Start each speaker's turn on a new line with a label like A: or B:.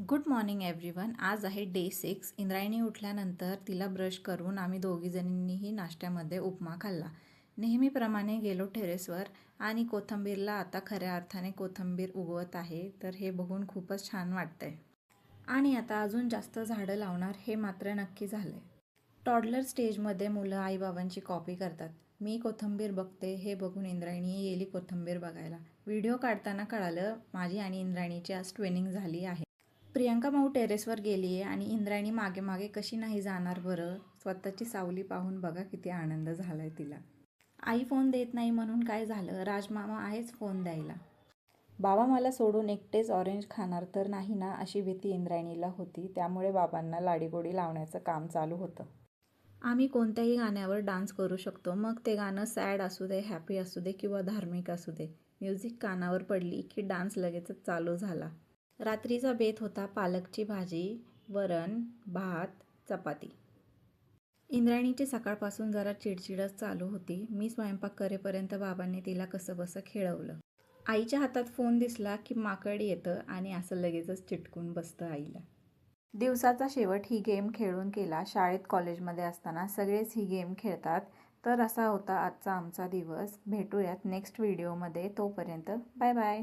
A: Good morning everyone. आज आहे day 6. Indrayani उठल्यानंतर तिला ब्रश करून आम्ही दोघीजणींनीही नाश्त्यामध्ये उपमा खाल्ला. नेहमीप्रमाणे गेलो टेरेसवर आणि कोथिंबीरला आता खऱ्या अर्थाने कोथिंबीर उगवत आहे, तर हे बघून खूपच छान वाटतंय. आणि आता अजून जास्त झाडं लावणार हे मात्र नक्की झालंय. टॉडलर स्टेजमध्ये मुलं आईबाबांची कॉपी करतात. मी कोथिंबीर बघते हे बघून इंद्रायणी गेली कोथिंबीर बघायला. व्हिडिओ काढताना कळालं माझी आणि इंद्रायणीची आज ट्विनिंग झाली आहे. प्रियांका माऊ टेरेसवर गेली आहे आणि इंद्रायणी मागे मागे कशी नाही जाणार बरं. स्वतःची सावली पाहून बघा किती आनंद झालाय तिला. आई फोन देत नाही म्हणून काय झालं, राजमामा आहेच फोन द्यायला. बाबा मला सोडून एकटेच ऑरेंज खाणार तर नाही ना अशी भीती इंद्रायणीला होती. त्यामुळे बाबांना लाडीगोडी लावण्याचं काम चालू होतं. आम्ही कोणत्याही गाण्यावर डान्स करू शकतो, मग ते गाणं सॅड असू दे, हॅपी असू दे किंवा धार्मिक असू दे. म्युझिक कानावर पडली की डान्स लगेचच चालू झाला. रात्रीचा बेत होता पालकची भाजी, वरण, भात, चपाती. इंद्रायणीची सकाळपासून जरा चिडचिडच चालू होती. मी स्वयंपाक करेपर्यंत बाबांनी तिला कसंबसं खेळवलं. आईच्या हातात फोन दिसला की माकड येतं आणि असं लगेचच चिटकून बसतं आईला. दिवसाचा शेवट ही गेम खेळून केला. शाळेत कॉलेजमध्ये असताना सगळेच ही गेम खेळतात. तर असा होता आजचा आमचा दिवस. भेटूयात नेक्स्ट व्हिडिओमध्ये. तोपर्यंत बाय बाय.